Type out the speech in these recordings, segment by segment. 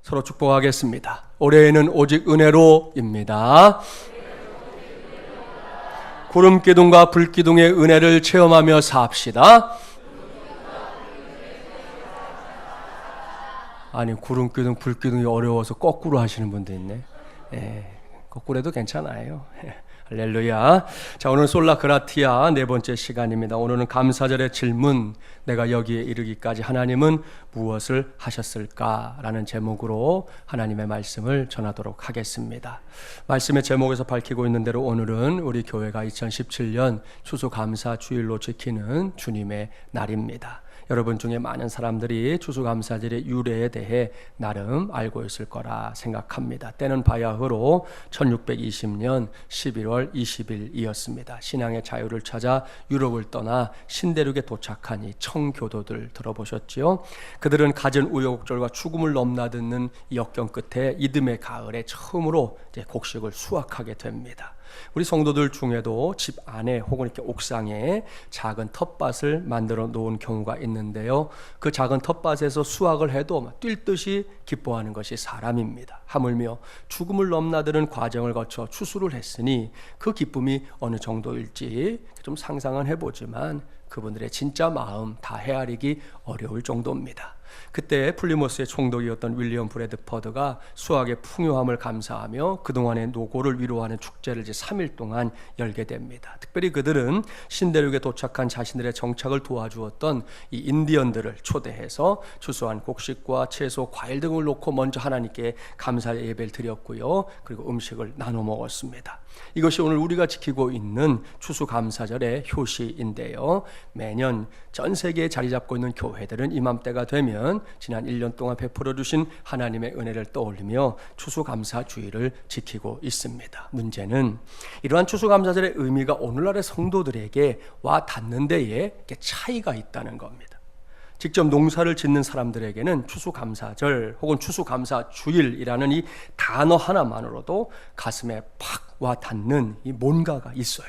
서로 축복하겠습니다. 올해에는 오직 은혜로입니다. 구름기둥과 불기둥의 은혜를 체험하며 삽시다. 아니, 구름기둥, 불기둥이 어려워서 거꾸로 하시는 분도 있네. 거꾸로 해도 괜찮아요. 할렐루야. 자, 오늘은 솔라그라티아 네 번째 시간입니다. 오늘은 감사절의 질문, 내가 여기에 이르기까지 하나님은 무엇을 하셨을까라는 제목으로 하나님의 말씀을 전하도록 하겠습니다. 말씀의 제목에서 밝히고 있는 대로 오늘은 우리 교회가 2017년 추수감사 주일로 지키는 주님의 날입니다. 여러분 중에 많은 사람들이 추수감사절의 유래에 대해 나름 알고 있을 거라 생각합니다. 때는 바야흐로 1620년 11월 20일이었습니다. 신앙의 자유를 찾아 유럽을 떠나 신대륙에 도착한 이 청교도들 들어보셨지요? 그들은 갖은 우여곡절과 죽음을 넘나드는 역경 끝에 이듬해 가을에 처음으로 이제 곡식을 수확하게 됩니다. 우리 성도들 중에도 집 안에 혹은 이렇게 옥상에 작은 텃밭을 만들어 놓은 경우가 있는데요. 그 작은 텃밭에서 수확을 해도 뛸 듯이 기뻐하는 것이 사람입니다. 하물며 죽음을 넘나드는 과정을 거쳐 추수를 했으니 그 기쁨이 어느 정도일지 좀 상상은 해보지만 그분들의 진짜 마음 다 헤아리기 어려울 정도입니다. 그때 플리모스의 총독이었던 윌리엄 브래드퍼드가 수확의 풍요함을 감사하며 그동안의 노고를 위로하는 축제를 이제 3일 동안 열게 됩니다. 특별히 그들은 신대륙에 도착한 자신들의 정착을 도와주었던 이 인디언들을 초대해서 추수한 곡식과 채소, 과일 등을 놓고 먼저 하나님께 감사 예배를 드렸고요. 그리고 음식을 나눠 먹었습니다. 이것이 오늘 우리가 지키고 있는 추수감사절의 효시인데요. 매년 전 세계에 자리 잡고 있는 교회들은 이맘때가 되면 지난 1년 동안 베풀어 주신 하나님의 은혜를 떠올리며 추수감사주의를 지키고 있습니다. 문제는 이러한 추수감사절의 의미가 오늘날의 성도들에게 와 닿는 데에 차이가 있다는 겁니다. 직접 농사를 짓는 사람들에게는 추수감사절 혹은 추수감사주일이라는 이 단어 하나만으로도 가슴에 팍 와 닿는 이 뭔가가 있어요.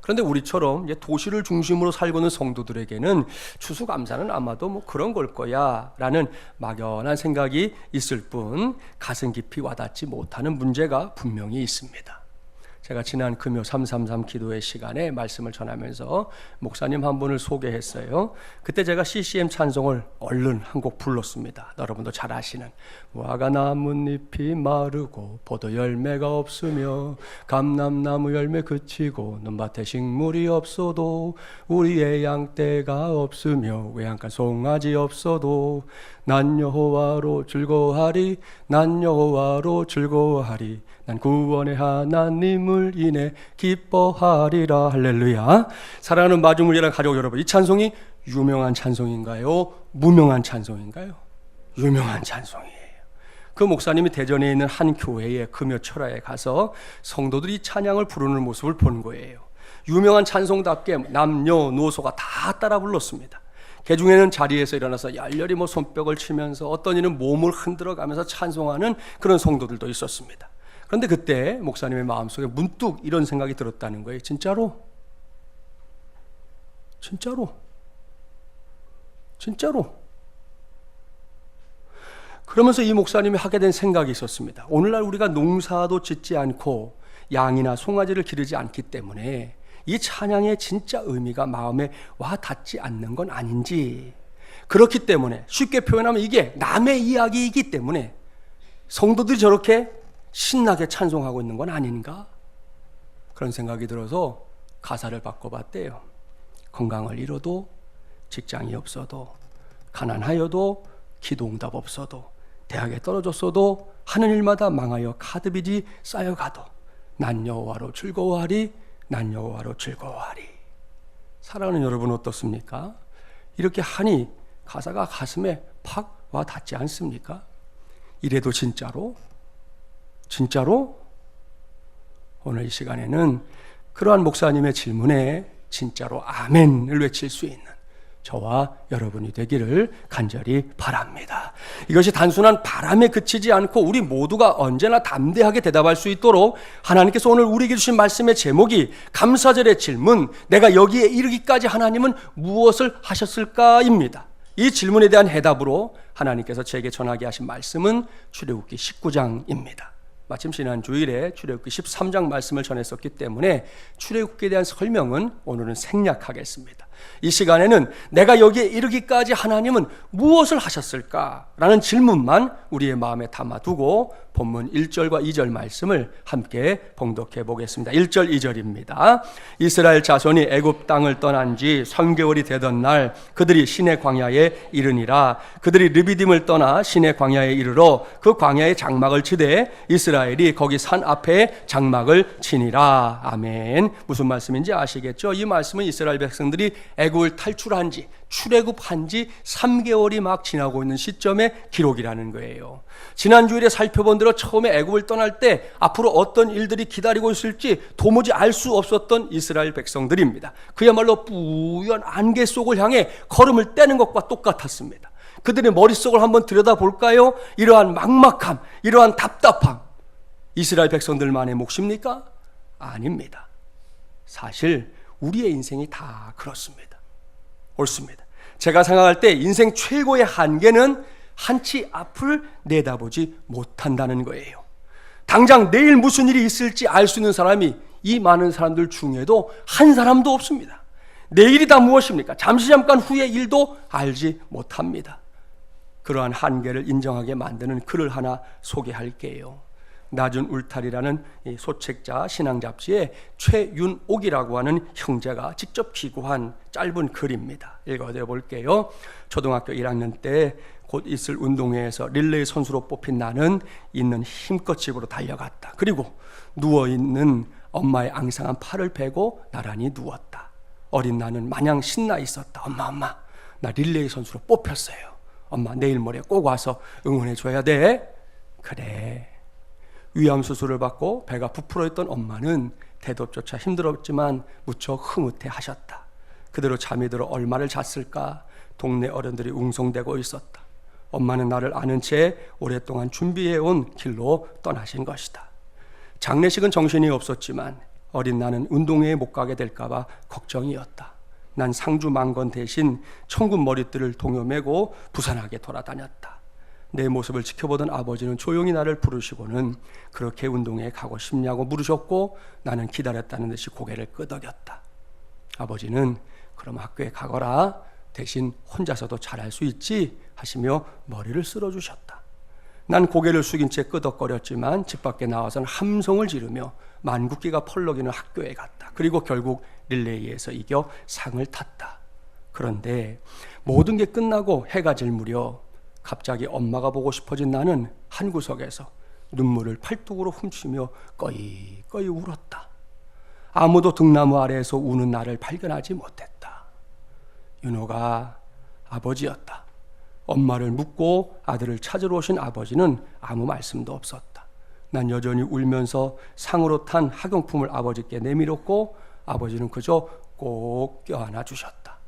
그런데 우리처럼 이제 도시를 중심으로 살고 있는 성도들에게는 추수감사는 아마도 뭐 그런 걸 거야 라는 막연한 생각이 있을 뿐 가슴 깊이 와닿지 못하는 문제가 분명히 있습니다. 제가 지난 금요 333 기도회 시간에 말씀을 전하면서 목사님 한 분을 소개했어요. 그때 제가 CCM 찬송을 얼른 한 곡 불렀습니다. 여러분도 잘 아시는 무화과 나뭇잎이 마르고 포도 열매가 없으며 감람나무 열매 그치고 눈밭에 식물이 없어도 우리의 양떼가 없으며 외양간 송아지 없어도 난 여호와로 즐거워하리 난 여호와로 즐거워하리 난 구원의 하나님을 인해 기뻐하리라. 할렐루야. 사랑하는 마중물이라는 가족 여러분, 이 찬송이 유명한 찬송인가요? 무명한 찬송인가요? 유명한 찬송이에요. 그 목사님이 대전에 있는 한 교회의 금요철야에 가서 성도들이 찬양을 부르는 모습을 본 거예요. 유명한 찬송답게 남녀노소가 다 따라 불렀습니다. 그 중에는 자리에서 일어나서 열렬히 손뼉을 치면서 어떤 이는 몸을 흔들어가면서 찬송하는 그런 성도들도 있었습니다. 그런데 그때 목사님의 마음속에 문득 이런 생각이 들었다는 거예요. 진짜로? 그러면서 이 목사님이 하게 된 생각이 있었습니다. 오늘날 우리가 농사도 짓지 않고 양이나 송아지를 기르지 않기 때문에 이 찬양의 진짜 의미가 마음에 와 닿지 않는 건 아닌지, 그렇기 때문에 쉽게 표현하면 이게 남의 이야기이기 때문에 성도들이 저렇게 신나게 찬송하고 있는 건 아닌가? 그런 생각이 들어서 가사를 바꿔봤대요. 건강을 잃어도 직장이 없어도 가난하여도 기도응답 없어도 대학에 떨어졌어도 하는 일마다 망하여 카드빚이 쌓여가도 난 여호와로 즐거워하리 난 여호와로 즐거워하리. 사랑하는 여러분 어떻습니까? 이렇게 하니 가사가 가슴에 팍 와 닿지 않습니까? 이래도 진짜로? 오늘 이 시간에는 그러한 목사님의 질문에 진짜로 아멘을 외칠 수 있는 저와 여러분이 되기를 간절히 바랍니다. 이것이 단순한 바람에 그치지 않고 우리 모두가 언제나 담대하게 대답할 수 있도록 하나님께서 오늘 우리에게 주신 말씀의 제목이 감사절의 질문, 내가 여기에 이르기까지 하나님은 무엇을 하셨을까입니다. 이 질문에 대한 해답으로 하나님께서 제게 전하게 하신 말씀은 출애굽기 19장입니다. 마침 지난 주일에 출애굽기 13장 말씀을 전했었기 때문에 출애굽기에 대한 설명은 오늘은 생략하겠습니다. 이 시간에는 내가 여기에 이르기까지 하나님은 무엇을 하셨을까라는 질문만 우리의 마음에 담아두고 본문 1절과 2절 말씀을 함께 봉독해 보겠습니다. 1절 2절입니다. 이스라엘 자손이 애굽 땅을 떠난 지 3개월이 되던 날 그들이 시내 광야에 이르니라. 그들이 르비딤을 떠나 시내 광야에 이르러 그 광야에 장막을 치되 이스라엘이 거기 산 앞에 장막을 치니라. 아멘. 무슨 말씀인지 아시겠죠? 이 말씀은 이스라엘 백성들이 애굽을 탈출한 지 출애굽한 지 3개월이 막 지나고 있는 시점의 기록이라는 거예요. 지난 주일에 살펴본 대로 처음에 애굽을 떠날 때 앞으로 어떤 일들이 기다리고 있을지 도무지 알 수 없었던 이스라엘 백성들입니다. 그야말로 뿌연 안개 속을 향해 걸음을 떼는 것과 똑같았습니다. 그들의 머릿속을 한번 들여다볼까요? 이러한 막막함, 이러한 답답함, 이스라엘 백성들만의 몫입니까? 아닙니다. 사실 우리의 인생이 다 그렇습니다. 옳습니다. 제가 생각할 때 인생 최고의 한계는 한치 앞을 내다보지 못한다는 거예요. 당장 내일 무슨 일이 있을지 알 수 있는 사람이 이 많은 사람들 중에도 한 사람도 없습니다. 내일이 다 무엇입니까? 잠깐 후의 일도 알지 못합니다. 그러한 한계를 인정하게 만드는 글을 하나 소개할게요. 낮은 울타리라는 소책자 신앙 잡지에 최윤옥이라고 하는 형제가 직접 기고한 짧은 글입니다. 읽어드려 볼게요. 초등학교 1학년 때 곧 있을 운동회에서 릴레이 선수로 뽑힌 나는 있는 힘껏 집으로 달려갔다. 그리고 누워있는 엄마의 앙상한 팔을 베고 나란히 누웠다. 어린 나는 마냥 신나 있었다. 엄마, 나 릴레이 선수로 뽑혔어요. 엄마, 내일 모레 꼭 와서 응원해 줘야 돼. 그래. 위암 수술을 받고 배가 부풀어 있던 엄마는 대답조차 힘들었지만 무척 흐뭇해 하셨다. 그대로 잠이 들어 얼마를 잤을까? 동네 어른들이 웅성대고 있었다. 엄마는 나를 아는 채 오랫동안 준비해온 길로 떠나신 것이다. 장례식은 정신이 없었지만 어린 나는 운동회에 못 가게 될까봐 걱정이었다. 난 상주 망건 대신 천군 머리띠를 동여매고 부산하게 돌아다녔다. 내 모습을 지켜보던 아버지는 조용히 나를 부르시고는 그렇게 운동회에 가고 싶냐고 물으셨고 나는 기다렸다는 듯이 고개를 끄덕였다. 아버지는 그럼 학교에 가거라. 대신 혼자서도 잘할 수 있지 하시며 머리를 쓸어주셨다. 난 고개를 숙인 채 끄덕거렸지만 집 밖에 나와서는 함성을 지르며 만국기가 펄럭이는 학교에 갔다. 그리고 결국 릴레이에서 이겨 상을 탔다. 그런데 모든 게 끝나고 해가 질 무렵 갑자기 엄마가 보고 싶어진 나는 한 구석에서 눈물을 팔뚝으로 훔치며 꺼이꺼이 울었다. 아무도 등나무 아래에서 우는 나를 발견하지 못했다. 윤호가 아버지였다. 엄마를 묻고 아들을 찾으러 오신 아버지는 아무 말씀도 없었다. 난 여전히 울면서 상으로 탄 학용품을 아버지께 내밀었고 아버지는 그저 꼭 껴안아 주셨다.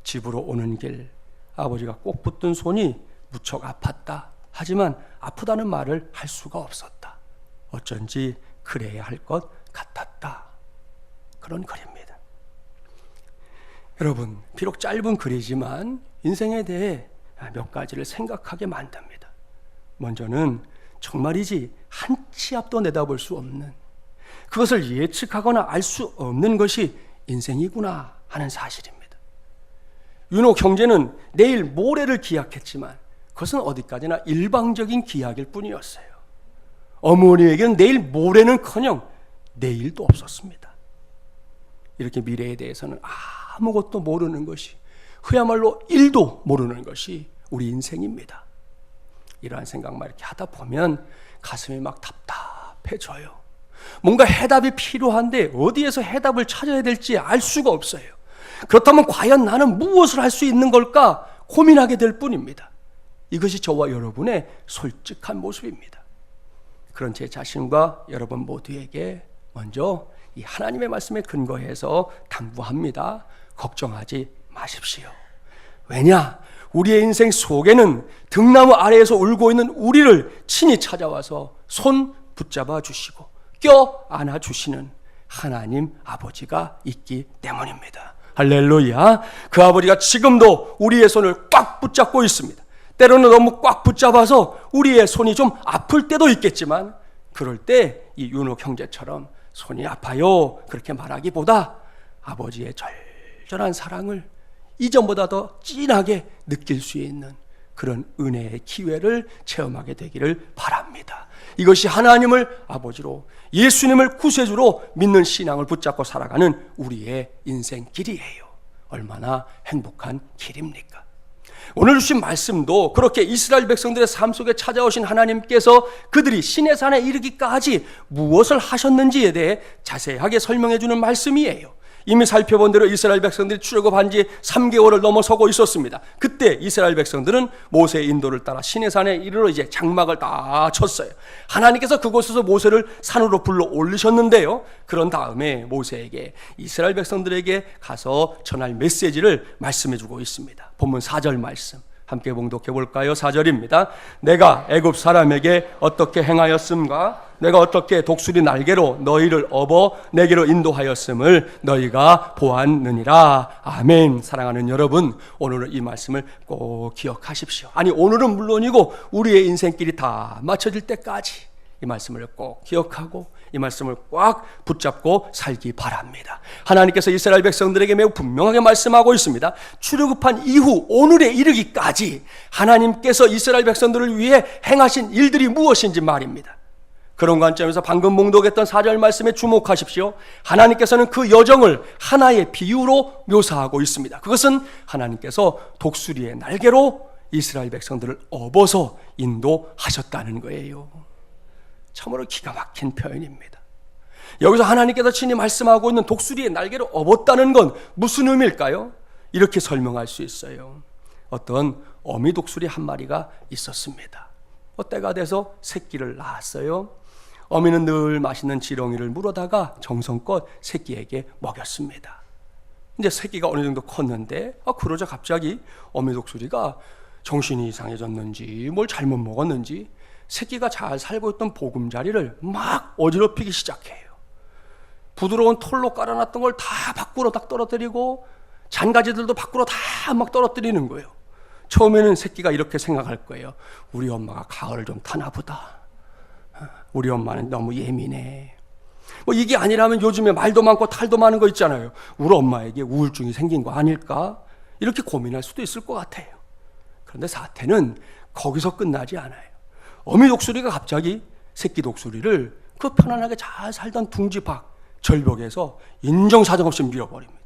집으로 오는 길 아버지가 꼭 붙든 손이 무척 아팠다. 하지만 아프다는 말을 할 수가 없었다. 어쩐지 그래야 할 것 같았다. 그런 글입니다. 여러분, 비록 짧은 글이지만 인생에 대해 몇 가지를 생각하게 만듭니다. 먼저는 정말이지 한치 앞도 내다볼 수 없는, 그것을 예측하거나 알 수 없는 것이 인생이구나 하는 사실입니다. 윤옥 형제는 내일 모레를 기약했지만 그것은 어디까지나 일방적인 기약일 뿐이었어요. 어머니에게는 내일 모레는커녕 내일도 없었습니다. 이렇게 미래에 대해서는 아무것도 모르는 것이, 그야말로 1도 모르는 것이 우리 인생입니다. 이러한 생각만 이렇게 하다 보면 가슴이 막 답답해져요. 뭔가 해답이 필요한데 어디에서 해답을 찾아야 될지 알 수가 없어요. 그렇다면 과연 나는 무엇을 할 수 있는 걸까 고민하게 될 뿐입니다. 이것이 저와 여러분의 솔직한 모습입니다. 그런 제 자신과 여러분 모두에게 먼저 이 하나님의 말씀에 근거해서 당부합니다. 걱정하지 마십시오. 왜냐? 우리의 인생 속에는 등나무 아래에서 울고 있는 우리를 친히 찾아와서 손 붙잡아 주시고 껴 안아 주시는 하나님 아버지가 있기 때문입니다. 할렐루야. 그 아버지가 지금도 우리의 손을 꽉 붙잡고 있습니다. 때로는 너무 꽉 붙잡아서 우리의 손이 좀 아플 때도 있겠지만, 그럴 때 이 윤옥 형제처럼 손이 아파요 그렇게 말하기보다 아버지의 절절한 사랑을 이전보다 더 진하게 느낄 수 있는 그런 은혜의 기회를 체험하게 되기를 바랍니다. 이것이 하나님을 아버지로, 예수님을 구세주로 믿는 신앙을 붙잡고 살아가는 우리의 인생길이에요. 얼마나 행복한 길입니까? 오늘 주신 말씀도 그렇게 이스라엘 백성들의 삶 속에 찾아오신 하나님께서 그들이 시내 산에 이르기까지 무엇을 하셨는지에 대해 자세하게 설명해 주는 말씀이에요. 이미 살펴본 대로 이스라엘 백성들이 출애굽한 지 3개월을 넘어서고 있었습니다. 그때 이스라엘 백성들은 모세의 인도를 따라 시내산에 이르러 이제 장막을 다 쳤어요. 하나님께서 그곳에서 모세를 산으로 불러 올리셨는데요. 그런 다음에 모세에게 이스라엘 백성들에게 가서 전할 메시지를 말씀해 주고 있습니다. 본문 4절 말씀 함께 봉독해 볼까요? 4절입니다. 내가 애굽 사람에게 어떻게 행하였음과 내가 어떻게 독수리 날개로 너희를 업어 내게로 인도하였음을 너희가 보았느니라. 아멘. 사랑하는 여러분, 오늘은 이 말씀을 꼭 기억하십시오. 아니, 오늘은 물론이고 우리의 인생길이 다 맞춰질 때까지 이 말씀을 꼭 기억하고 이 말씀을 꽉 붙잡고 살기 바랍니다. 하나님께서 이스라엘 백성들에게 매우 분명하게 말씀하고 있습니다. 출애굽한 이후 오늘에 이르기까지 하나님께서 이스라엘 백성들을 위해 행하신 일들이 무엇인지 말입니다. 그런 관점에서 방금 봉독했던 4절 말씀에 주목하십시오. 하나님께서는 그 여정을 하나의 비유로 묘사하고 있습니다. 그것은 하나님께서 독수리의 날개로 이스라엘 백성들을 업어서 인도하셨다는 거예요. 참으로 기가 막힌 표현입니다. 여기서 하나님께서 친히 말씀하고 있는 독수리의 날개로 업었다는 건 무슨 의미일까요? 이렇게 설명할 수 있어요. 어떤 어미 독수리 한 마리가 있었습니다. 때가 돼서 새끼를 낳았어요. 어미는 늘 맛있는 지렁이를 물어다가 정성껏 새끼에게 먹였습니다. 이제 새끼가 어느 정도 컸는데 그러자 갑자기 어미 독수리가 정신이 이상해졌는지 뭘 잘못 먹었는지 새끼가 잘 살고 있던 보금자리를 막 어지럽히기 시작해요. 부드러운 털로 깔아놨던 걸 다 밖으로 딱 떨어뜨리고 잔가지들도 밖으로 다 막 떨어뜨리는 거예요. 처음에는 새끼가 이렇게 생각할 거예요. 우리 엄마가 가을을 좀 타나 보다. 우리 엄마는 너무 예민해. 이게 아니라면 요즘에 말도 많고 탈도 많은 거 있잖아요. 우리 엄마에게 우울증이 생긴 거 아닐까? 이렇게 고민할 수도 있을 것 같아요. 그런데 사태는 거기서 끝나지 않아요. 어미 독수리가 갑자기 새끼 독수리를 그 편안하게 잘 살던 둥지 밖 절벽에서 인정사정 없이 밀어버립니다.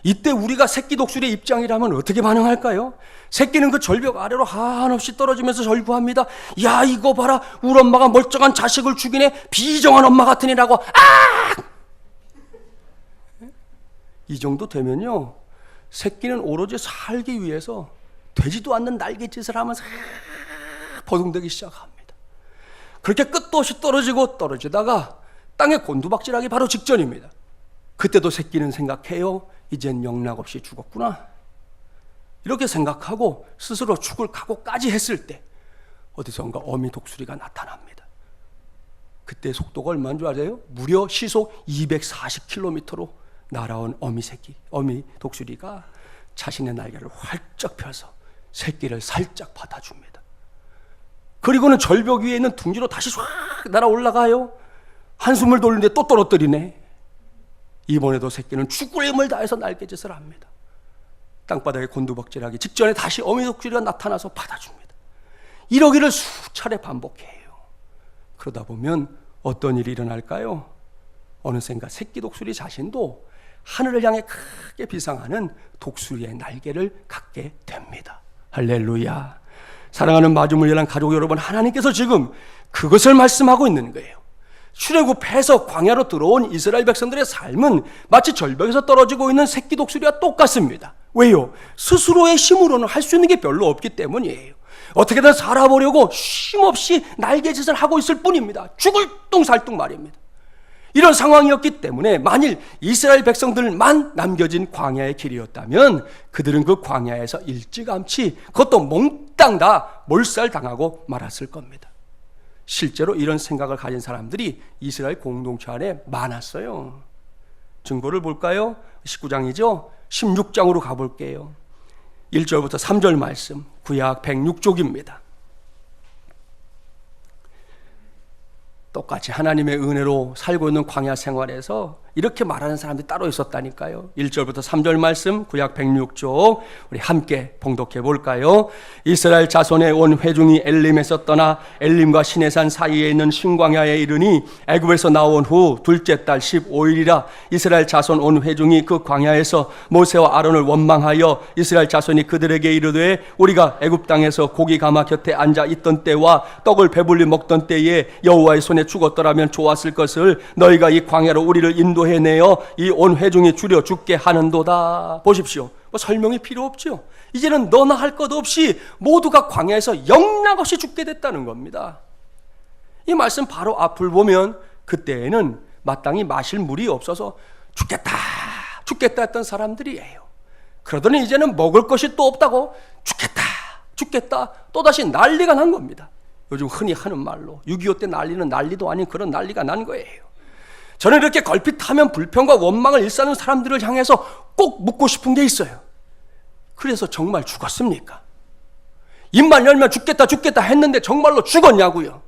이때 우리가 새끼 독수리의 입장이라면 어떻게 반응할까요? 새끼는 그 절벽 아래로 한없이 떨어지면서 절구합니다. 야, 이거 봐라, 우리 엄마가 멀쩡한 자식을 죽이네. 비정한 엄마 같으니라고. 이 정도 되면요, 새끼는 오로지 살기 위해서 되지도 않는 날갯짓을 하면서 버둥대기 시작합니다. 그렇게 끝도 없이 떨어지다가 땅에 곤두박질하기 바로 직전입니다. 그때도 새끼는 생각해요. 이젠 영락없이 죽었구나. 이렇게 생각하고 스스로 죽을 각오까지 했을 때 어디선가 어미 독수리가 나타납니다. 그때 속도가 얼마인 줄 아세요? 무려 시속 240km로 날아온 어미 독수리가 자신의 날개를 활짝 펴서 새끼를 살짝 받아줍니다. 그리고는 절벽 위에 있는 둥지로 다시 쫙 날아 올라가요. 한숨을 돌리는데 또 떨어뜨리네. 이번에도 새끼는 죽을 힘을 다해서 날갯짓을 합니다. 땅바닥에 곤두박질하기 직전에 다시 어미 독수리가 나타나서 받아줍니다. 이러기를 수차례 반복해요. 그러다 보면 어떤 일이 일어날까요? 어느샌가 새끼 독수리 자신도 하늘을 향해 크게 비상하는 독수리의 날개를 갖게 됩니다. 할렐루야. 사랑하는 마주물려난 가족 여러분, 하나님께서 지금 그것을 말씀하고 있는 거예요. 출애굽해서 광야로 들어온 이스라엘 백성들의 삶은 마치 절벽에서 떨어지고 있는 새끼 독수리와 똑같습니다. 왜요? 스스로의 힘으로는 할 수 있는 게 별로 없기 때문이에요. 어떻게든 살아보려고 쉼없이 날갯짓을 하고 있을 뿐입니다. 죽을 뚱살뚱 말입니다. 이런 상황이었기 때문에 만일 이스라엘 백성들만 남겨진 광야의 길이었다면 그들은 그 광야에서 일찌감치 그것도 몽땅 다 몰살당하고 말았을 겁니다. 실제로 이런 생각을 가진 사람들이 이스라엘 공동체 안에 많았어요. 증거를 볼까요? 19장이죠. 16장으로 가볼게요. 1절부터 3절 말씀, 구약 106쪽입니다. 똑같이 하나님의 은혜로 살고 있는 광야 생활에서 이렇게 말하는 사람들이 따로 있었다니까요. 1절부터 3절 말씀, 구약 106쪽 우리 함께 봉독해 볼까요? 이스라엘 자손의 온 회중이 엘림에서 떠나 엘림과 시내산 사이에 있는 신광야에 이르니 애굽에서 나온 후 둘째 달 15일이라 이스라엘 자손 온 회중이 그 광야에서 모세와 아론을 원망하여 이스라엘 자손이 그들에게 이르되 우리가 애굽 땅에서 고기 가마 곁에 앉아 있던 때와 떡을 배불리 먹던 때에 여호와의 손에 죽었더라면 좋았을 것을 너희가 이 광야로 우리를 인도해내어 이 온 회중이 줄여 죽게 하는도다. 보십시오. 뭐 설명이 필요 없죠. 이제는 너나 할 것 없이 모두가 광야에서 영락없이 죽게 됐다는 겁니다. 이 말씀 바로 앞을 보면 그때에는 마땅히 마실 물이 없어서 죽겠다 했던 사람들이에요. 그러더니 이제는 먹을 것이 또 없다고 죽겠다 또다시 난리가 난 겁니다. 요즘 흔히 하는 말로 6.25 때 난리는 난리도 아닌 그런 난리가 난 거예요. 저는 이렇게 걸핏하면 불평과 원망을 일삼는 사람들을 향해서 꼭 묻고 싶은 게 있어요. 그래서 정말 죽었습니까? 입만 열면 죽겠다 했는데 정말로 죽었냐고요?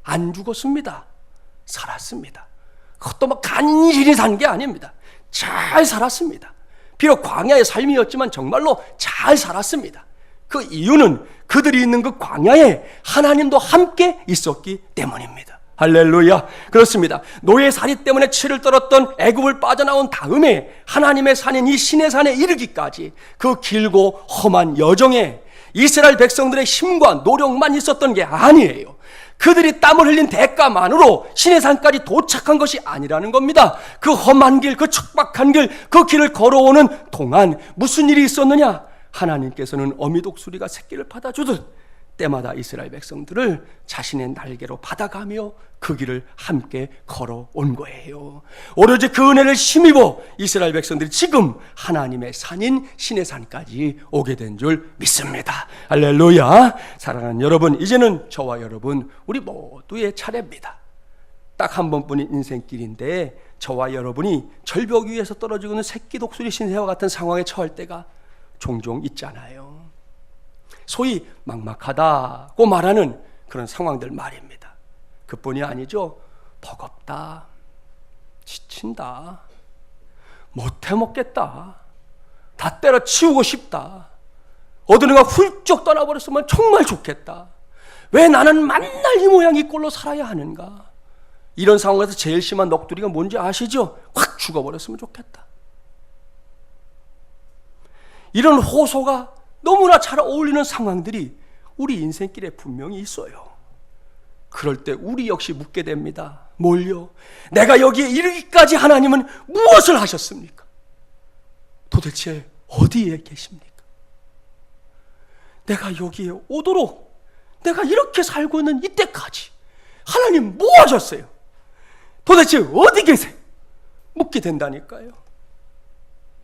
안 죽었습니다. 살았습니다. 그것도 막 간신히 산 게 아닙니다. 잘 살았습니다. 비록 광야의 삶이었지만 정말로 잘 살았습니다. 그 이유는 그들이 있는 그 광야에 하나님도 함께 있었기 때문입니다. 할렐루야. 그렇습니다. 노예살이 때문에 치를 떨었던 애굽을 빠져나온 다음에 하나님의 산인 이 시내산에 이르기까지 그 길고 험한 여정에 이스라엘 백성들의 힘과 노력만 있었던 게 아니에요. 그들이 땀을 흘린 대가만으로 시내산까지 도착한 것이 아니라는 겁니다. 그 험한 길, 그 척박한 길, 그 길을 걸어오는 동안 무슨 일이 있었느냐? 하나님께서는 어미독수리가 새끼를 받아주듯 때마다 이스라엘 백성들을 자신의 날개로 받아가며 그 길을 함께 걸어온 거예요. 오로지 그 은혜를 힘입어 이스라엘 백성들이 지금 하나님의 산인 시내산까지 오게 된 줄 믿습니다. 할렐루야. 사랑하는 여러분, 이제는 저와 여러분 우리 모두의 차례입니다. 딱 한 번뿐인 인생길인데 저와 여러분이 절벽 위에서 떨어지고 있는 새끼 독수리 신세와 같은 상황에 처할 때가 종종 있잖아요. 소위 막막하다고 말하는 그런 상황들 말입니다. 그뿐이 아니죠. 버겁다, 지친다, 못해 먹겠다, 다 때려치우고 싶다, 어디론가 훌쩍 떠나버렸으면 정말 좋겠다, 왜 나는 맨날 이 모양 이 꼴로 살아야 하는가. 이런 상황에서 제일 심한 넋두리가 뭔지 아시죠? 확 죽어버렸으면 좋겠다. 이런 호소가 너무나 잘 어울리는 상황들이 우리 인생길에 분명히 있어요. 그럴 때 우리 역시 묻게 됩니다. 뭘요? 내가 여기에 이르기까지 하나님은 무엇을 하셨습니까? 도대체 어디에 계십니까? 내가 여기에 오도록 내가 이렇게 살고 있는 이때까지 하나님 뭐 하셨어요? 도대체 어디 계세요? 묻게 된다니까요.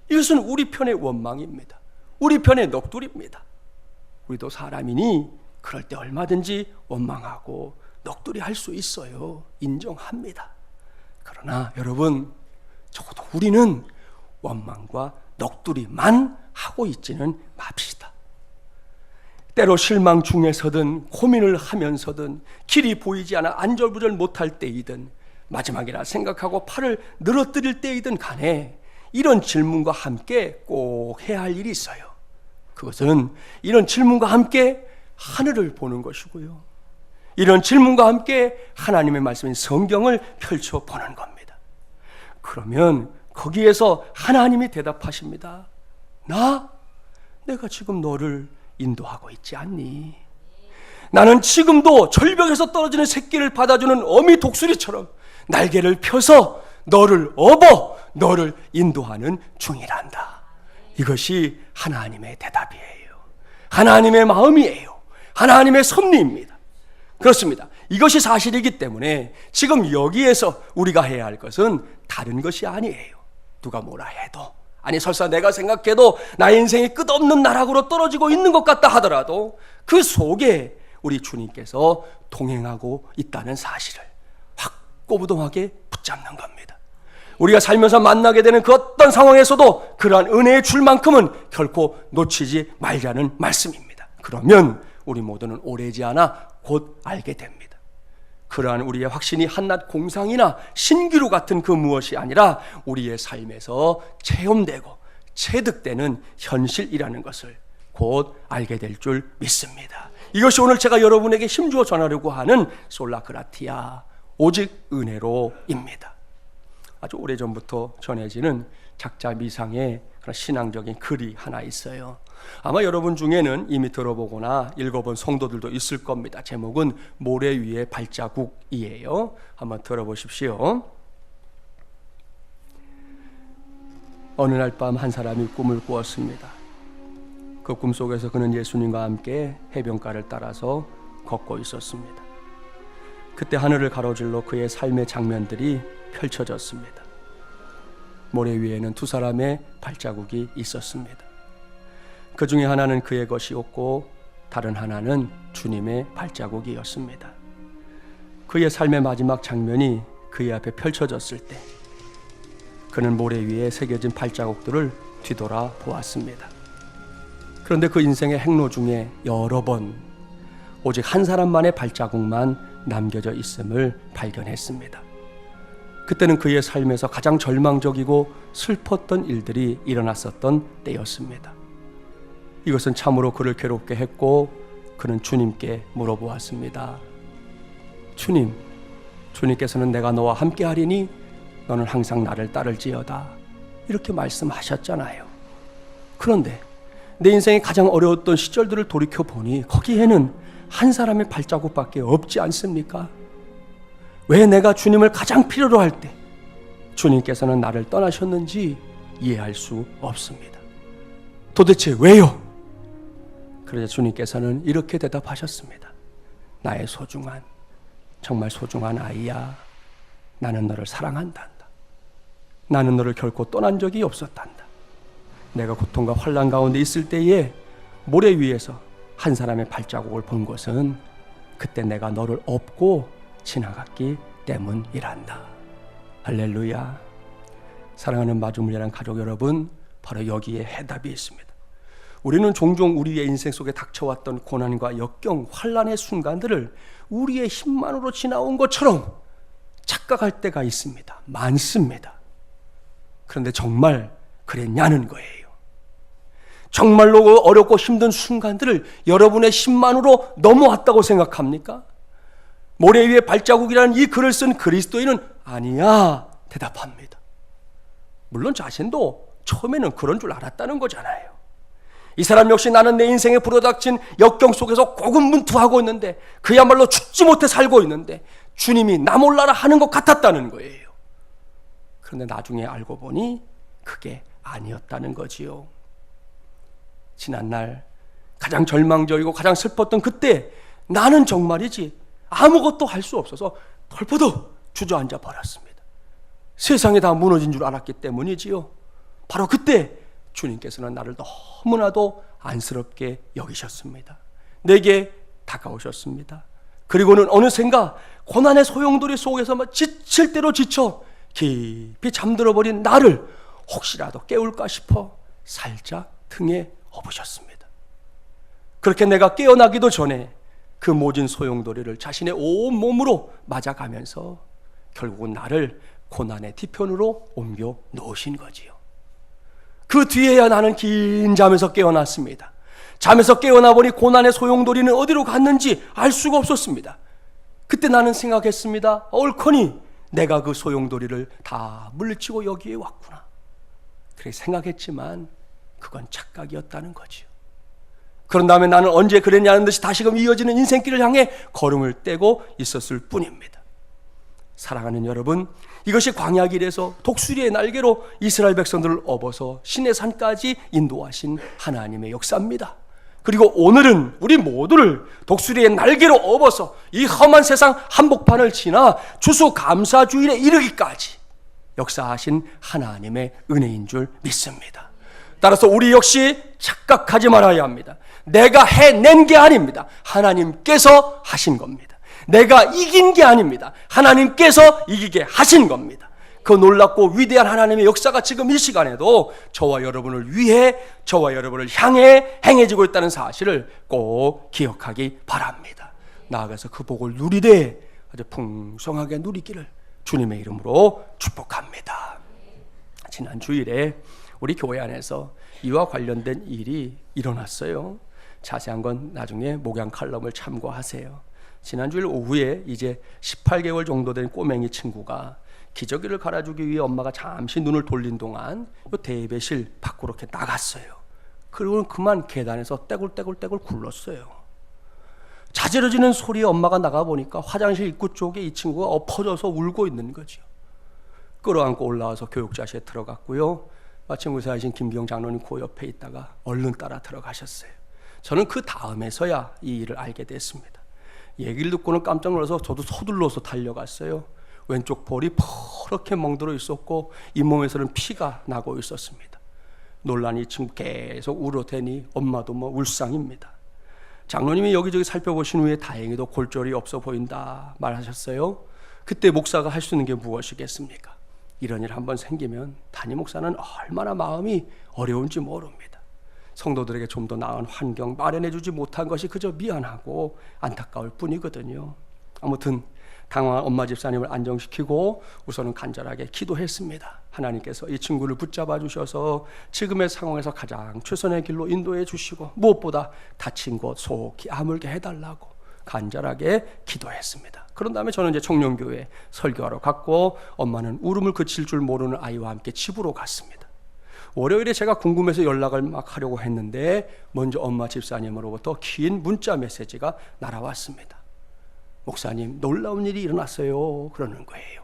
이것은 우리 편의 원망입니다. 우리 편의 넋두리입니다. 우리도 사람이니 그럴 때 얼마든지 원망하고 넋두리 할 수 있어요. 인정합니다. 그러나 여러분, 적어도 우리는 원망과 넋두리만 하고 있지는 맙시다. 때로 실망 중에서든 고민을 하면서든 길이 보이지 않아 안절부절 못할 때이든 마지막이라 생각하고 팔을 늘어뜨릴 때이든 간에 이런 질문과 함께 꼭 해야 할 일이 있어요. 그것은 이런 질문과 함께 하늘을 보는 것이고요. 이런 질문과 함께 하나님의 말씀인 성경을 펼쳐보는 겁니다. 그러면 거기에서 하나님이 대답하십니다. 내가 지금 너를 인도하고 있지 않니? 나는 지금도 절벽에서 떨어지는 새끼를 받아주는 어미 독수리처럼 날개를 펴서 너를 업어 너를 인도하는 중이란다. 이것이 하나님의 대답이에요. 하나님의 마음이에요. 하나님의 섭리입니다. 그렇습니다. 이것이 사실이기 때문에 지금 여기에서 우리가 해야 할 것은 다른 것이 아니에요. 누가 뭐라 해도, 아니 설사 내가 생각해도 나의 인생이 끝없는 나락으로 떨어지고 있는 것 같다 하더라도 그 속에 우리 주님께서 동행하고 있다는 사실을 확고부동하게 붙잡는 겁니다. 우리가 살면서 만나게 되는 그 어떤 상황에서도 그러한 은혜의 줄만큼은 결코 놓치지 말자는 말씀입니다. 그러면 우리 모두는 오래지 않아 곧 알게 됩니다. 그러한 우리의 확신이 한낱 공상이나 신기루 같은 그 무엇이 아니라 우리의 삶에서 체험되고 체득되는 현실이라는 것을 곧 알게 될 줄 믿습니다. 이것이 오늘 제가 여러분에게 힘주어 전하려고 하는 솔라그라티아, 오직 은혜로입니다. 아주 오래전부터 전해지는 작자 미상의 그런 신앙적인 글이 하나 있어요. 아마 여러분 중에는 이미 들어보거나 읽어본 성도들도 있을 겁니다. 제목은 모래 위의 발자국이에요. 한번 들어보십시오. 어느 날 밤 한 사람이 꿈을 꾸었습니다. 그 꿈속에서 그는 예수님과 함께 해변가를 따라서 걷고 있었습니다. 그때 하늘을 가로질러 그의 삶의 장면들이 펼쳐졌습니다. 모래 위에는 두 사람의 발자국이 있었습니다. 그 중에 하나는 그의 것이었고 다른 하나는 주님의 발자국이었습니다. 그의 삶의 마지막 장면이 그의 앞에 펼쳐졌을 때 그는 모래 위에 새겨진 발자국들을 뒤돌아 보았습니다. 그런데 그 인생의 행로 중에 여러 번 오직 한 사람만의 발자국만 남겨져 있음을 발견했습니다. 그때는 그의 삶에서 가장 절망적이고 슬펐던 일들이 일어났었던 때였습니다. 이것은 참으로 그를 괴롭게 했고 그는 주님께 물어보았습니다. 주님께서는 내가 너와 함께 하리니 너는 항상 나를 따를지어다, 이렇게 말씀하셨잖아요. 그런데 내 인생의 가장 어려웠던 시절들을 돌이켜보니 거기에는 한 사람의 발자국밖에 없지 않습니까? 왜 내가 주님을 가장 필요로 할 때 주님께서는 나를 떠나셨는지 이해할 수 없습니다. 도대체 왜요? 그러자 주님께서는 이렇게 대답하셨습니다. 나의 소중한, 정말 소중한 아이야, 나는 너를 사랑한단다. 나는 너를 결코 떠난 적이 없었단다. 내가 고통과 환난 가운데 있을 때에 모래 위에서 한 사람의 발자국을 본 것은 그때 내가 너를 업고 지나갔기 때문이란다. 할렐루야. 사랑하는 마중물이라는 가족 여러분, 바로 여기에 해답이 있습니다. 우리는 종종 우리의 인생 속에 닥쳐왔던 고난과 역경, 환난의 순간들을 우리의 힘만으로 지나온 것처럼 착각할 때가 있습니다. 많습니다. 그런데 정말 그랬냐는 거예요. 정말로 어렵고 힘든 순간들을 여러분의 힘만으로 넘어왔다고 생각합니까? 모래 위에 발자국이라는 이 글을 쓴 그리스도인은 아니야 대답합니다. 물론 자신도 처음에는 그런 줄 알았다는 거잖아요. 이 사람 역시 나는 내 인생에 불어닥친 역경 속에서 고군분투하고 있는데, 그야말로 죽지 못해 살고 있는데 주님이 나 몰라라 하는 것 같았다는 거예요. 그런데 나중에 알고 보니 그게 아니었다는 거지요. 지난날 가장 절망적이고 가장 슬펐던 그때 나는 정말이지 아무것도 할 수 없어서 덜퍼덕 주저앉아 버렸습니다. 세상이 다 무너진 줄 알았기 때문이지요. 바로 그때 주님께서는 나를 너무나도 안쓰럽게 여기셨습니다. 내게 다가오셨습니다. 그리고는 어느샌가 고난의 소용돌이 속에서 지칠 대로 지쳐 깊이 잠들어버린 나를 혹시라도 깨울까 싶어 살짝 등에 업으셨습니다. 그렇게 내가 깨어나기도 전에 그 모진 소용돌이를 자신의 온 몸으로 맞아가면서 결국은 나를 고난의 뒤편으로 옮겨 놓으신 거지요. 그 뒤에야 나는 긴 잠에서 깨어났습니다. 잠에서 깨어나 보니 고난의 소용돌이는 어디로 갔는지 알 수가 없었습니다. 그때 나는 생각했습니다. 옳거니 내가 그 소용돌이를 다 물리치고 여기에 왔구나. 그렇게 생각했지만 그건 착각이었다는 거지요. 그런 다음에 나는 언제 그랬냐는 듯이 다시금 이어지는 인생길을 향해 걸음을 떼고 있었을 뿐입니다. 사랑하는 여러분, 이것이 광야길에서 독수리의 날개로 이스라엘 백성들을 업어서 시내산까지 인도하신 하나님의 역사입니다. 그리고 오늘은 우리 모두를 독수리의 날개로 업어서 이 험한 세상 한복판을 지나 추수감사주일에 이르기까지 역사하신 하나님의 은혜인 줄 믿습니다. 따라서 우리 역시 착각하지 말아야 합니다. 내가 해낸 게 아닙니다. 하나님께서 하신 겁니다. 내가 이긴 게 아닙니다. 하나님께서 이기게 하신 겁니다. 그 놀랍고 위대한 하나님의 역사가 지금 이 시간에도 저와 여러분을 위해, 저와 여러분을 향해 행해지고 있다는 사실을 꼭 기억하기 바랍니다. 나아가서 그 복을 누리되 아주 풍성하게 누리기를 주님의 이름으로 축복합니다. 지난 주일에 우리 교회 안에서 이와 관련된 일이 일어났어요. 자세한 건 나중에 목양 칼럼을 참고하세요. 지난 주일 오후에 이제 18개월 정도 된 꼬맹이 친구가 기저귀를 갈아주기 위해 엄마가 잠시 눈을 돌린 동안 이 대배실 밖으로 이렇게 나갔어요. 그리고 그만 계단에서 떼굴떼굴 굴렀어요. 자지러지는 소리에 엄마가 나가보니까 화장실 입구 쪽에 이 친구가 엎어져서 울고 있는 거죠. 끌어안고 올라와서 교육자실에 들어갔고요. 마침 의사이신 김기영 장로님 그 옆에 있다가 얼른 따라 들어가셨어요. 저는 그 다음에서야 이 일을 알게 됐습니다. 얘기를 듣고는 깜짝 놀라서 저도 서둘러서 달려갔어요. 왼쪽 볼이 퍼렇게 멍들어 있었고 잇몸에서는 피가 나고 있었습니다. 놀라니 이 친구 계속 울어대니 엄마도 울상입니다. 장로님이 여기저기 살펴보신 후에 다행히도 골절이 없어 보인다 말하셨어요. 그때 목사가 할 수 있는 게 무엇이겠습니까? 이런 일 한번 생기면 담임 목사는 얼마나 마음이 어려운지 모릅니다. 성도들에게 좀 더 나은 환경 마련해 주지 못한 것이 그저 미안하고 안타까울 뿐이거든요. 아무튼 당황한 엄마 집사님을 안정시키고 우선은 간절하게 기도했습니다. 하나님께서 이 친구를 붙잡아 주셔서 지금의 상황에서 가장 최선의 길로 인도해 주시고 무엇보다 다친 곳 속히 아물게 해달라고 간절하게 기도했습니다. 그런 다음에 저는 이제 청년교회 설교하러 갔고 엄마는 울음을 그칠 줄 모르는 아이와 함께 집으로 갔습니다. 월요일에 제가 궁금해서 연락을 막 하려고 했는데 먼저 엄마 집사님으로부터 긴 문자 메시지가 날아왔습니다. 목사님, 놀라운 일이 일어났어요. 그러는 거예요.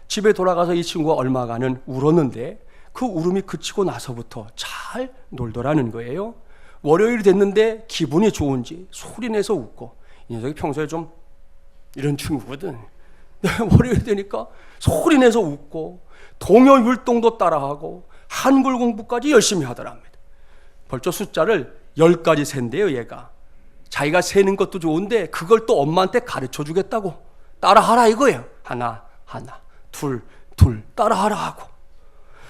집에 돌아가서 이 친구가 얼마간은 울었는데 그 울음이 그치고 나서부터 잘 놀더라는 거예요. 월요일이 됐는데 기분이 좋은지 소리내서 웃고, 이 녀석이 평소에 좀 이런 친구거든. 월요일 되니까 소리내서 웃고 동요 율동도 따라하고 한글 공부까지 열심히 하더랍니다. 벌써 숫자를 10가지 센대요. 얘가 자기가 세는 것도 좋은데 그걸 또 엄마한테 가르쳐 주겠다고 따라하라 이거예요. 하나 둘 따라하라 하고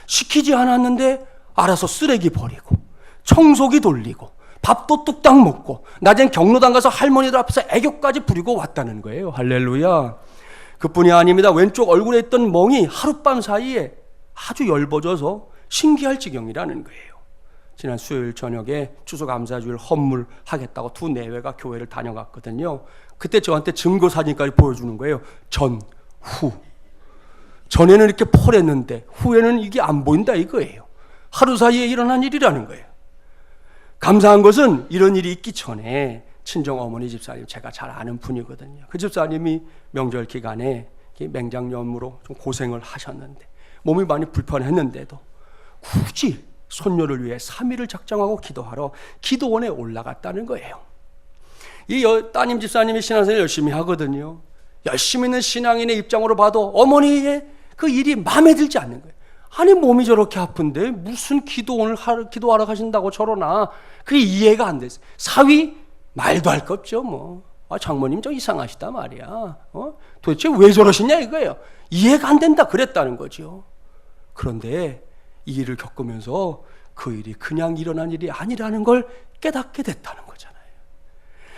시키지 않았는데 알아서 쓰레기 버리고 청소기 돌리고 밥도 뚝딱 먹고 낮엔 경로당 가서 할머니들 앞에서 애교까지 부리고 왔다는 거예요. 할렐루야. 그뿐이 아닙니다. 왼쪽 얼굴에 있던 멍이 하룻밤 사이에 아주 엷어져서 신기할 지경이라는 거예요. 지난 수요일 저녁에 추수감사주일 헌물하겠다고 두 내외가 교회를 다녀갔거든요. 그때 저한테 증거 사진까지 보여주는 거예요. 전, 후. 전에는 이렇게 펄했는데 후에는 이게 안 보인다 이거예요. 하루 사이에 일어난 일이라는 거예요. 감사한 것은 이런 일이 있기 전에 친정 어머니 집사님 제가 잘 아는 분이거든요. 그 집사님이 명절 기간에 맹장염으로 좀 고생을 하셨는데 몸이 많이 불편했는데도 굳이 손녀를 위해 3일을 작정하고 기도하러 기도원에 올라갔다는 거예요. 이 따님 집사님이 신앙생활 열심히 하거든요. 열심히 있는 신앙인의 입장으로 봐도 어머니의 그 일이 마음에 들지 않는 거예요. 아니 몸이 저렇게 아픈데 무슨 기도하러 가신다고 저러나 그게 이해가 안 됐어요. 사위 말도 할 거 없죠 뭐. 장모님 좀 이상하시다 말이야. 도대체 왜 저러시냐 이거예요. 이해가 안 된다 그랬다는 거죠. 그런데 이 일을 겪으면서 그 일이 그냥 일어난 일이 아니라는 걸 깨닫게 됐다는 거잖아요.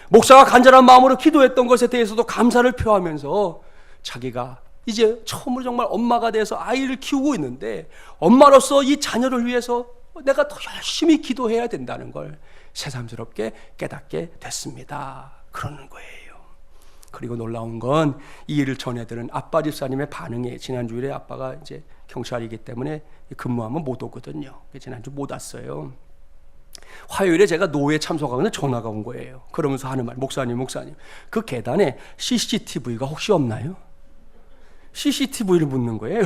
목사가 간절한 마음으로 기도했던 것에 대해서도 감사를 표하면서 자기가 이제 처음으로 정말 엄마가 돼서 아이를 키우고 있는데 엄마로서 이 자녀를 위해서 내가 더 열심히 기도해야 된다는 걸 새삼스럽게 깨닫게 됐습니다. 그러는 거예요. 그리고 놀라운 건 이 일을 전해드는 아빠 집사님의 반응이에요. 지난주일에 아빠가 이제 경찰이기 때문에 근무하면 못 오거든요. 지난주 못 왔어요. 화요일에 제가 노회에 참석하는데 전화가 온 거예요. 그러면서 하는 말, 목사님 그 계단에 CCTV가 혹시 없나요? CCTV를 묻는 거예요.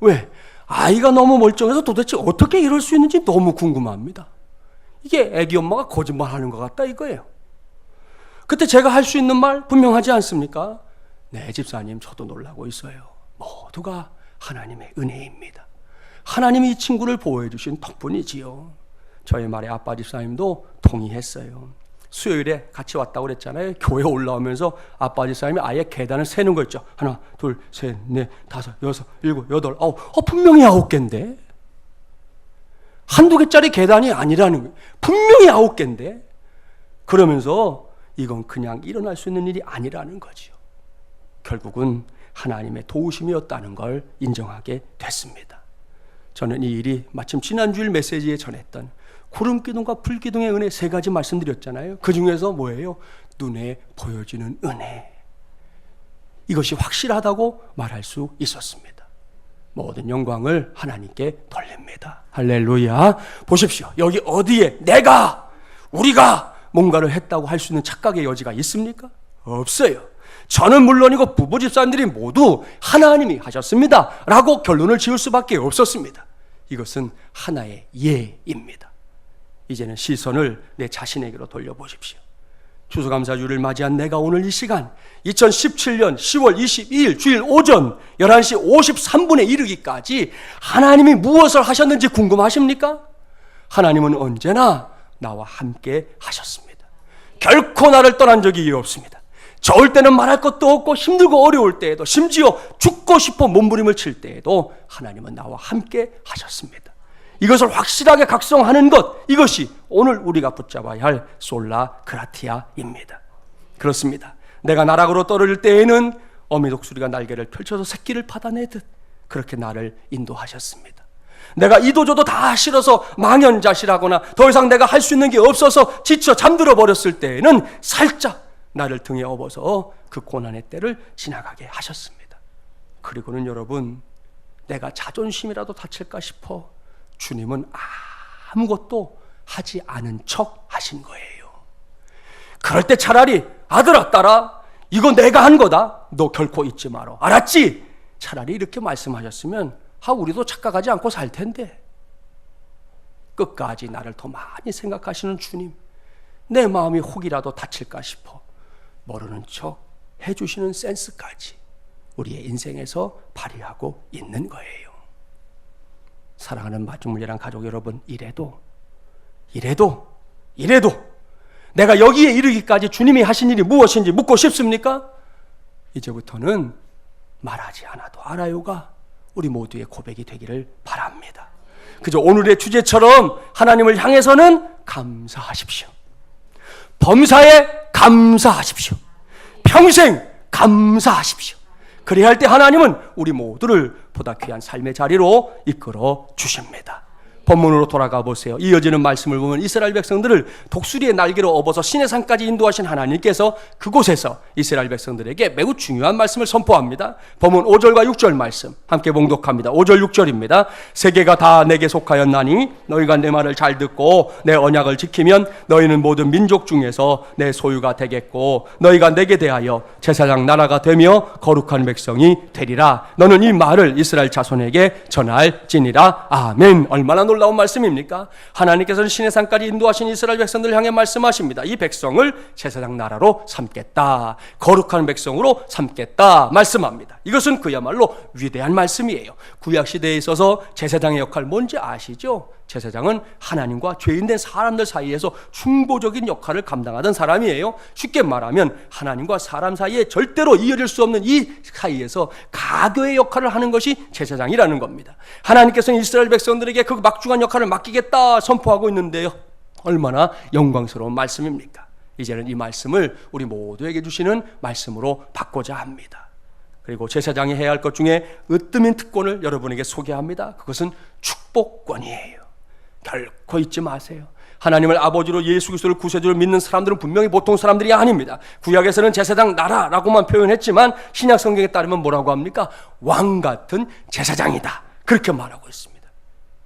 왜? 아이가 너무 멀쩡해서 도대체 어떻게 이럴 수 있는지 너무 궁금합니다. 이게 애기 엄마가 거짓말하는 것 같다 이거예요. 그때 제가 할 수 있는 말 분명하지 않습니까? 네 집사님 저도 놀라고 있어요. 모두가 하나님의 은혜입니다. 하나님이 이 친구를 보호해 주신 덕분이지요. 저의 말에 아빠 집사님도 동의했어요. 수요일에 같이 왔다고 그랬잖아요. 교회 올라오면서 아빠 집사님이 아예 계단을 세는 거 있죠. 하나, 둘, 셋, 넷, 다섯, 여섯, 일곱, 여덟, 아홉. 분명히 9개인데. 한두 개짜리 계단이 아니라는 거예요. 분명히 9개인데. 그러면서 이건 그냥 일어날 수 있는 일이 아니라는 거지요. 결국은 하나님의 도우심이었다는 걸 인정하게 됐습니다. 저는 이 일이 마침 지난주일 메시지에 전했던 구름기둥과 불기둥의 은혜 3가지 말씀드렸잖아요. 그 중에서 뭐예요? 눈에 보여지는 은혜. 이것이 확실하다고 말할 수 있었습니다. 모든 영광을 하나님께 돌립니다. 할렐루야. 보십시오. 여기 어디에 우리가 뭔가를 했다고 할 수 있는 착각의 여지가 있습니까? 없어요. 저는 물론이고 부부 집사님들이 모두 하나님이 하셨습니다 라고 결론을 지을 수밖에 없었습니다. 이것은 하나의 예입니다. 이제는 시선을 내 자신에게로 돌려보십시오. 추수감사주를 맞이한 내가 오늘 이 시간 2017년 10월 22일 주일 오전 11시 53분에 이르기까지 하나님이 무엇을 하셨는지 궁금하십니까? 하나님은 언제나 나와 함께 하셨습니다. 결코 나를 떠난 적이 없습니다. 좋을 때는 말할 것도 없고 힘들고 어려울 때에도 심지어 죽고 싶어 몸부림을 칠 때에도 하나님은 나와 함께 하셨습니다. 이것을 확실하게 각성하는 것, 이것이 오늘 우리가 붙잡아야 할 솔라 그라티아입니다. 그렇습니다. 내가 나락으로 떨어질 때에는 어미 독수리가 날개를 펼쳐서 새끼를 받아내듯 그렇게 나를 인도하셨습니다. 내가 이도저도 다 싫어서 망연자실하거나 더 이상 내가 할 수 있는 게 없어서 지쳐 잠들어 버렸을 때에는 살짝 나를 등에 업어서 그 고난의 때를 지나가게 하셨습니다. 그리고는 여러분, 내가 자존심이라도 다칠까 싶어 주님은 아무것도 하지 않은 척 하신 거예요. 그럴 때 차라리 아들아 딸아 이거 내가 한 거다. 너 결코 잊지 마라. 알았지? 차라리 이렇게 말씀하셨으면 우리도 착각하지 않고 살 텐데. 끝까지 나를 더 많이 생각하시는 주님, 내 마음이 혹이라도 다칠까 싶어 모르는 척 해주시는 센스까지 우리의 인생에서 발휘하고 있는 거예요. 사랑하는 마중물이란 가족 여러분, 이래도 내가 여기에 이르기까지 주님이 하신 일이 무엇인지 묻고 싶습니까? 이제부터는 말하지 않아도 알아요가 우리 모두의 고백이 되기를 바랍니다. 그저 오늘의 주제처럼 하나님을 향해서는 감사하십시오. 범사에 감사하십시오. 평생 감사하십시오. 그래야 할 때 하나님은 우리 모두를 보다 귀한 삶의 자리로 이끌어 주십니다. 본문으로 돌아가 보세요. 이어지는 말씀을 보면 이스라엘 백성들을 독수리의 날개로 업어서 시내산까지 인도하신 하나님께서 그곳에서 이스라엘 백성들에게 매우 중요한 말씀을 선포합니다. 본문 5절과 6절 말씀 함께 봉독합니다. 5절 6절입니다. 세계가 다 내게 속하였나니 너희가 내 말을 잘 듣고 내 언약을 지키면 너희는 모든 민족 중에서 내 소유가 되겠고 너희가 내게 대하여 제사장 나라가 되며 거룩한 백성이 되리라. 너는 이 말을 이스라엘 자손에게 전할지니라. 아멘. 얼마나 놀라운 말씀입니까? 하나님께서는 시내산까지 인도하신 이스라엘 백성들을 향해 말씀하십니다. 이 백성을 제사장 나라로 삼겠다. 거룩한 백성으로 삼겠다 말씀합니다. 이것은 그야말로 위대한 말씀이에요. 구약시대에 있어서 제사장의 역할 뭔지 아시죠? 제사장은 하나님과 죄인된 사람들 사이에서 중보적인 역할을 감당하던 사람이에요. 쉽게 말하면 하나님과 사람 사이에 절대로 이어질 수 없는 이 사이에서 가교의 역할을 하는 것이 제사장이라는 겁니다. 하나님께서는 이스라엘 백성들에게 그 막중한 역할을 맡기겠다 선포하고 있는데요, 얼마나 영광스러운 말씀입니까? 이제는 이 말씀을 우리 모두에게 주시는 말씀으로 받고자 합니다. 그리고 제사장이 해야 할 것 중에 으뜸인 특권을 여러분에게 소개합니다. 그것은 축복권이에요. 결코 잊지 마세요. 하나님을 아버지로 예수 그리스도를 구세주로 믿는 사람들은 분명히 보통 사람들이 아닙니다. 구약에서는 제사장 나라라고만 표현했지만 신약 성경에 따르면 뭐라고 합니까? 왕 같은 제사장이다, 그렇게 말하고 있습니다.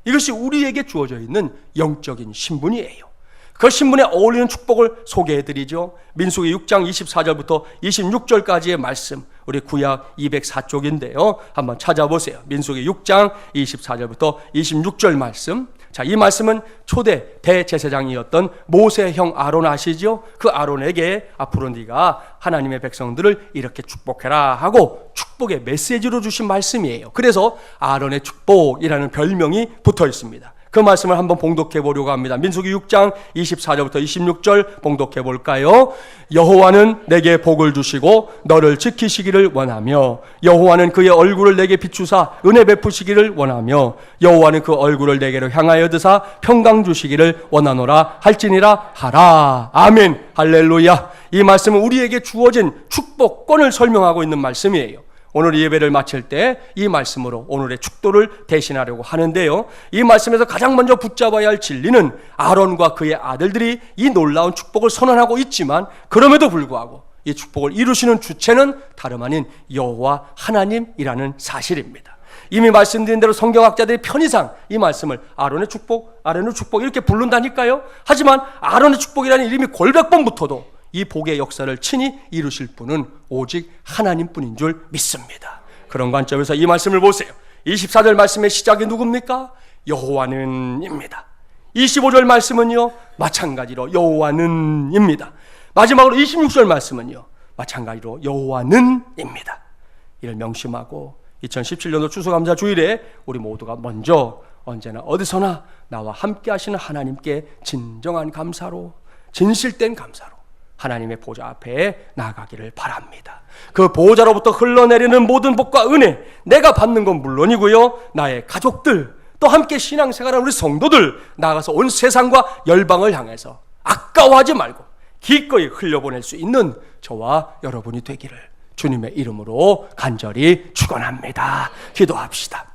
이것이 우리에게 주어져 있는 영적인 신분이에요. 그 신분에 어울리는 축복을 소개해드리죠. 민수기 6장 24절부터 26절까지의 말씀, 우리 구약 204쪽인데요 한번 찾아보세요. 민수기 6장 24절부터 26절 말씀. 자, 이 말씀은 초대 대제사장이었던 모세의 형 아론 아시죠? 그 아론에게 앞으로 네가 하나님의 백성들을 이렇게 축복해라 하고 축복의 메시지로 주신 말씀이에요. 그래서 아론의 축복이라는 별명이 붙어 있습니다. 그 말씀을 한번 봉독해 보려고 합니다. 민수기 6장 24절부터 26절 봉독해 볼까요? 여호와는 내게 복을 주시고 너를 지키시기를 원하며 여호와는 그의 얼굴을 내게 비추사 은혜 베푸시기를 원하며 여호와는 그 얼굴을 내게로 향하여 드사 평강 주시기를 원하노라 할지니라 하라. 아멘. 할렐루야. 이 말씀은 우리에게 주어진 축복권을 설명하고 있는 말씀이에요. 오늘 예배를 마칠 때 이 말씀으로 오늘의 축도를 대신하려고 하는데요. 이 말씀에서 가장 먼저 붙잡아야 할 진리는 아론과 그의 아들들이 이 놀라운 축복을 선언하고 있지만 그럼에도 불구하고 이 축복을 이루시는 주체는 다름 아닌 여호와 하나님이라는 사실입니다. 이미 말씀드린 대로 성경학자들이 편의상 이 말씀을 아론의 축복, 아론의 축복 이렇게 부른다니까요. 하지만 아론의 축복이라는 이름이 골백번 붙어도 이 복의 역사를 친히 이루실 분은 오직 하나님뿐인 줄 믿습니다. 그런 관점에서 이 말씀을 보세요. 24절 말씀의 시작이 누굽니까? 여호와는입니다. 25절 말씀은요, 마찬가지로 여호와는입니다. 마지막으로 26절 말씀은요, 마찬가지로 여호와는입니다. 이를 명심하고 2017년도 추수감사 주일에 우리 모두가 먼저 언제나 어디서나 나와 함께 하시는 하나님께 진정한 감사로, 진실된 감사로 하나님의 보좌 앞에 나가기를 바랍니다. 그 보좌로부터 흘러내리는 모든 복과 은혜, 내가 받는 건 물론이고요, 나의 가족들, 또 함께 신앙생활하는 우리 성도들, 나아가서 온 세상과 열방을 향해서 아까워하지 말고 기꺼이 흘려보낼 수 있는 저와 여러분이 되기를 주님의 이름으로 간절히 축원합니다. 기도합시다.